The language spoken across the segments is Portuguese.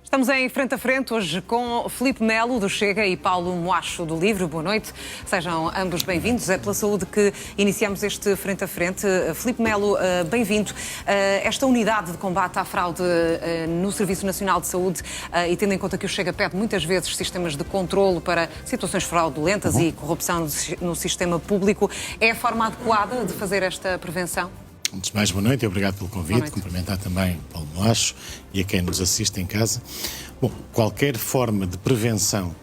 Estamos em frente a frente hoje com Filipe Melo, do Chega, e Paulo Moacho, do Livre. Boa noite. Sejam ambos bem-vindos. É pela saúde que iniciamos este frente a frente. Filipe Melo, bem-vindo. Esta unidade de combate à fraude no Serviço Nacional de Saúde, e tendo em conta que o Chega pede muitas vezes sistemas de controlo para situações fraudulentas e corrupção no sistema público, é a forma adequada de fazer esta prevenção? Antes de mais, boa noite e obrigado pelo convite. Cumprimentar também Paulo Moacho e a quem nos assiste em casa. Bom, qualquer forma de prevenção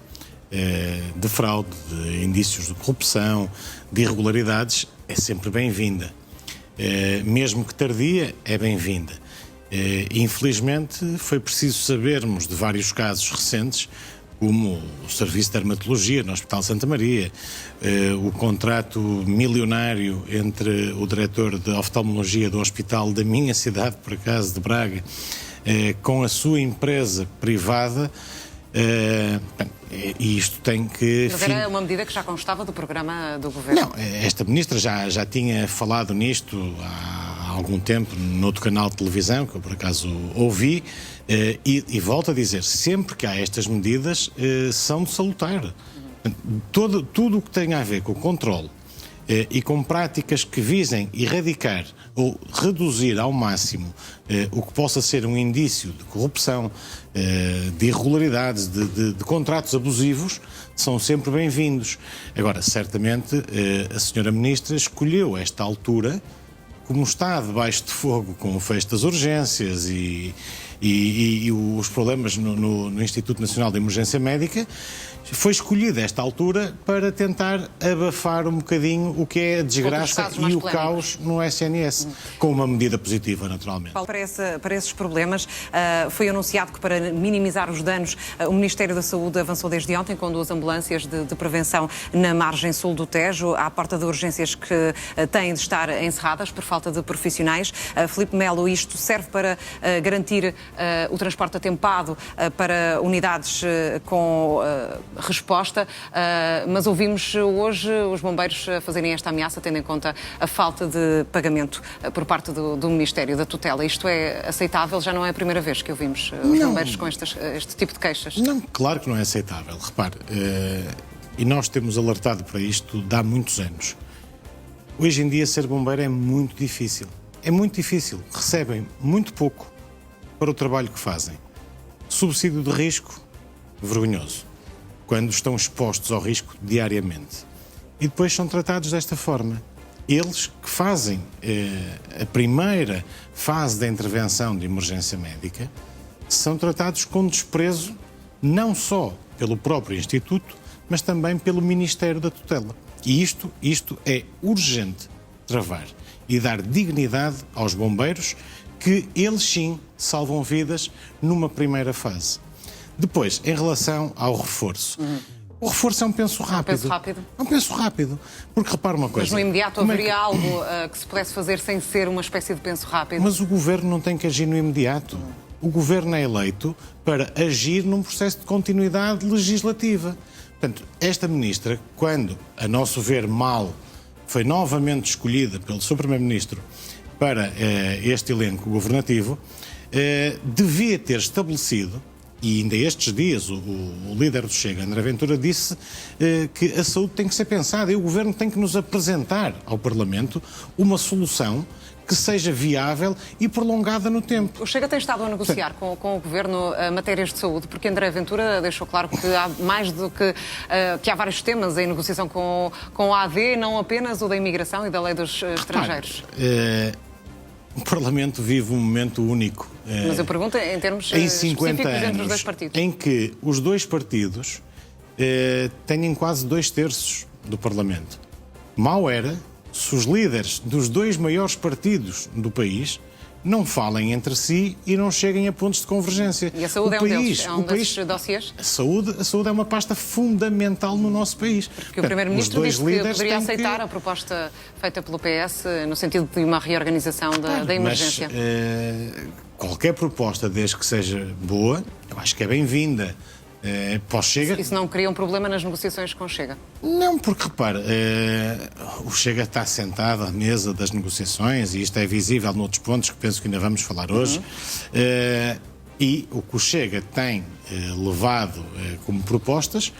de fraude, de indícios de corrupção, de irregularidades, é sempre bem-vinda. Mesmo que tardia, é bem-vinda. Infelizmente, foi preciso sabermos de vários casos recentes, como o Serviço de Dermatologia no Hospital Santa Maria, o contrato milionário entre o diretor de oftalmologia do hospital da minha cidade, por acaso, de Braga, com a sua empresa privada, e isto tem que... Mas era uma medida que já constava do programa do Governo? Não, esta ministra já tinha falado nisto há algum tempo, noutro canal de televisão, que eu por acaso ouvi, e volto a dizer, sempre que há estas medidas, são de salutar. Tudo o que tem a ver com o controle e com práticas que visem erradicar ou reduzir ao máximo o que possa ser um indício de corrupção, de irregularidades, de contratos abusivos, são sempre bem-vindos. Agora, certamente, a senhora Ministra escolheu esta altura, como está debaixo de fogo com o fecho das urgências e os problemas no Instituto Nacional de Emergência Médica, foi escolhida esta altura para tentar abafar um bocadinho o que é a desgraça e o caos no SNS, com uma medida positiva, naturalmente. Paulo, para esses problemas, foi anunciado que para minimizar os danos, o Ministério da Saúde avançou desde ontem com 2 ambulâncias de prevenção na margem sul do Tejo, à porta de urgências que têm de estar encerradas por falta de profissionais. Filipe Melo, isto serve para garantir o transporte atempado para unidades com resposta, mas ouvimos hoje os bombeiros fazerem esta ameaça, tendo em conta a falta de pagamento por parte do Ministério da Tutela. Isto é aceitável? Já não é a primeira vez que ouvimos os bombeiros com este tipo de queixas? Não, claro que não é aceitável. Repare, e nós temos alertado para isto há muitos anos. Hoje em dia ser bombeiro é muito difícil. É muito difícil. Recebem muito pouco para o trabalho que fazem. Subsídio de risco, vergonhoso, quando estão expostos ao risco diariamente. E depois são tratados desta forma. Eles que fazem a primeira fase da intervenção de emergência médica são tratados com desprezo, não só pelo próprio Instituto, mas também pelo Ministério da Tutela. E isto é urgente travar e dar dignidade aos bombeiros, que eles sim salvam vidas numa primeira fase. Depois, em relação ao reforço. O reforço é um penso rápido. É um penso rápido. Porque repara uma coisa. Mas no imediato haveria algo que se pudesse fazer sem ser uma espécie de penso rápido? Mas o Governo não tem que agir no imediato. O Governo é eleito para agir num processo de continuidade legislativa. Portanto, esta Ministra, quando, a nosso ver, mal, foi novamente escolhida pelo Sr. Primeiro-Ministro para este elenco governativo, devia ter estabelecido, e ainda estes dias o líder do Chega, André Ventura, disse que a saúde tem que ser pensada e o Governo tem que nos apresentar ao Parlamento uma solução que seja viável e prolongada no tempo. O Chega tem estado a negociar com o Governo matérias de saúde, porque André Ventura deixou claro que há mais do que há vários temas em negociação com a AD, não apenas o da imigração e da lei dos estrangeiros. O Parlamento vive um momento único. Mas eu pergunto em termos em 50 específicos anos, entre os dois partidos. Em que os dois partidos têm quase 2/3 do Parlamento. Mal era se os líderes dos 2 maiores partidos do país não falem entre si e não cheguem a pontos de convergência. E a saúde é um deles? É um desses dossiês? A saúde é uma pasta fundamental no nosso país. Porque o Primeiro-Ministro disse que poderia aceitar a proposta feita pelo PS no sentido de uma reorganização da emergência. Mas qualquer proposta, desde que seja boa, eu acho que é bem-vinda. Chega... Isso não cria um problema nas negociações com o Chega? Não, porque repara, o Chega está sentado à mesa das negociações e isto é visível noutros pontos que penso que ainda vamos falar hoje. E o que o Chega tem levado como propostas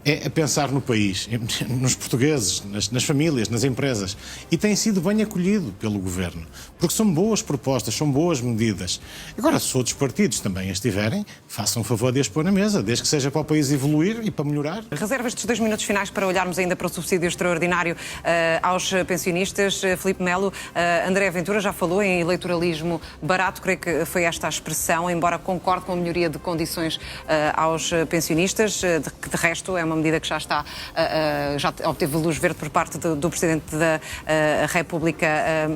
é a pensar no país, nos portugueses, nas famílias, nas empresas. E tem sido bem acolhido pelo Governo, porque são boas propostas, são boas medidas. Agora, se outros partidos também as tiverem, façam o favor de as pôr na mesa, desde que seja para o país evoluir e para melhorar. Reserva estes 2 minutos finais para olharmos ainda para o subsídio extraordinário aos pensionistas. Filipe Melo, André Ventura já falou em eleitoralismo barato, creio que foi esta a expressão, embora concorde com a melhoria de condições aos pensionistas, que de resto é uma medida que já está, já obteve luz verde por parte do Presidente da República,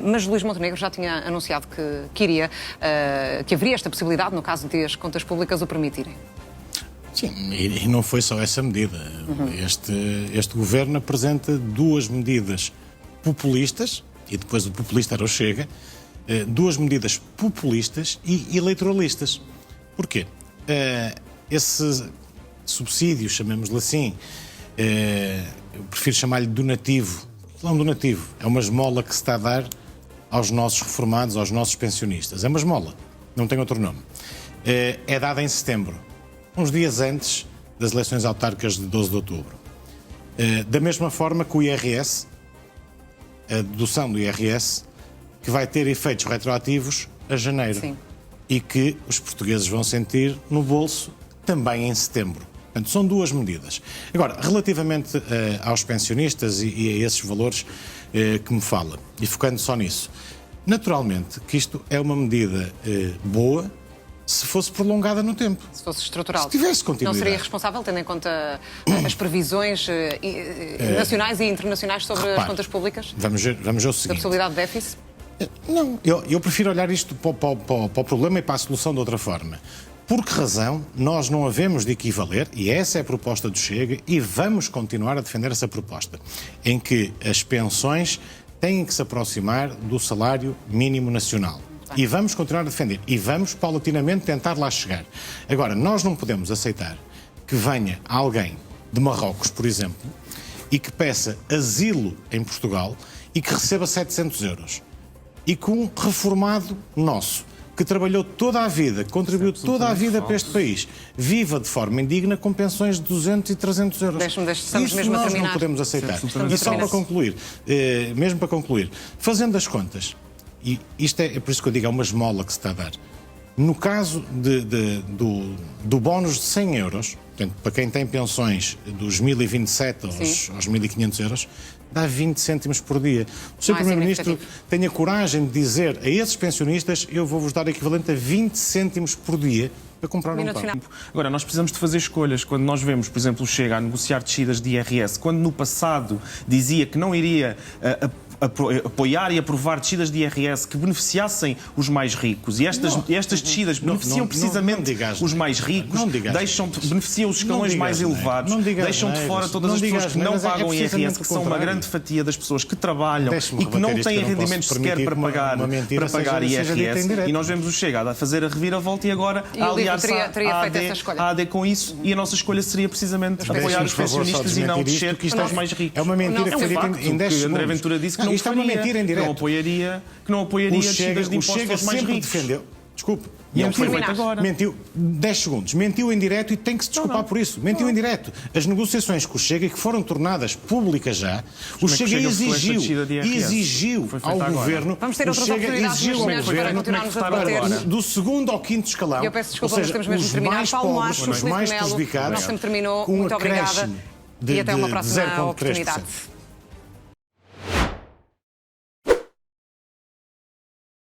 mas Luís Montenegro já tinha anunciado que haveria esta possibilidade, no caso de as contas públicas o permitirem. Sim, e não foi só essa medida. Este Governo apresenta 2 medidas populistas, e depois o populista era o Chega, 2 medidas populistas e eleitoralistas. Porquê? Esse subsídio, chamemos-lhe assim, eu prefiro chamar-lhe donativo. Não donativo, é uma esmola que se está a dar aos nossos reformados, aos nossos pensionistas. É uma esmola, não tem outro nome. É dada em setembro, uns dias antes das eleições autárquicas de 12 de outubro. Da mesma forma que o IRS, a dedução do IRS, que vai ter efeitos retroativos a janeiro. Sim. E que os portugueses vão sentir no bolso também em setembro. Portanto, são 2 medidas. Agora, relativamente aos pensionistas e a esses valores que me fala, e focando só nisso, naturalmente que isto é uma medida boa se fosse prolongada no tempo. Se fosse estrutural. Se tivesse continuidade. Não seria responsável, tendo em conta as previsões nacionais e internacionais sobre as contas públicas? Vamos ver o seguinte. Da possibilidade de déficit? Não, eu prefiro olhar isto para o problema e para a solução de outra forma. Por que razão nós não havemos de equivaler, e essa é a proposta do Chega, e vamos continuar a defender essa proposta, em que as pensões têm que se aproximar do salário mínimo nacional. E vamos continuar a defender. E vamos, paulatinamente, tentar lá chegar. Agora, nós não podemos aceitar que venha alguém de Marrocos, por exemplo, e que peça asilo em Portugal e que receba 700 euros. E que um reformado nosso, que trabalhou toda a vida, contribuiu toda a vida para este país, viva de forma indigna com pensões de 200 e 300 euros. Estamos Isso mesmo a nós terminar. não podemos aceitar. E só para concluir, mesmo para concluir, fazendo as contas, e isto é por isso que eu digo, é uma esmola que se está a dar. No caso do bónus de 100 euros, portanto, para quem tem pensões dos 1.027 aos 1.500 euros, dá 20 cêntimos por dia. O Sr. Primeiro-Ministro tem a coragem de dizer a esses pensionistas: eu vou-vos dar equivalente a 20 cêntimos por dia para comprar um pão. Agora, nós precisamos de fazer escolhas. Quando nós vemos, por exemplo, o Chega a negociar descidas de IRS, quando no passado dizia que não iria apoiar e aprovar descidas de IRS que beneficiassem os mais ricos, e estas descidas beneficiam precisamente os mais ricos, beneficiam os escalões mais elevados, deixam de fora todas as pessoas que não pagam IRS, que são uma grande fatia das pessoas que trabalham e que não têm rendimentos sequer para pagar IRS. E nós vemos o Chega a fazer a reviravolta e agora a aliar-se à AD com isso, e a nossa escolha seria precisamente apoiar os pensionistas e não descer aos mais ricos. É uma mentira que foi dita em 10 segundos. André Ventura disse que isto é uma mentira em direto. Que não apoiaria descidas de impostos aos mais ricos. Defendeu. Desculpe. Mentiu 10 segundos. Mentiu em direto e tem que se desculpar por isso. Mentiu em direto. As negociações com o Chega, que foram tornadas públicas já, o Chega exigiu ao Governo... Vamos ter outras oportunidades para continuarmos a debater. Do segundo ao quinto escalão. Eu peço desculpa, mas temos mesmo de terminar. Paulo Macho, os mais prejudicados, muito obrigada. Muito obrigada. E até uma próxima oportunidade.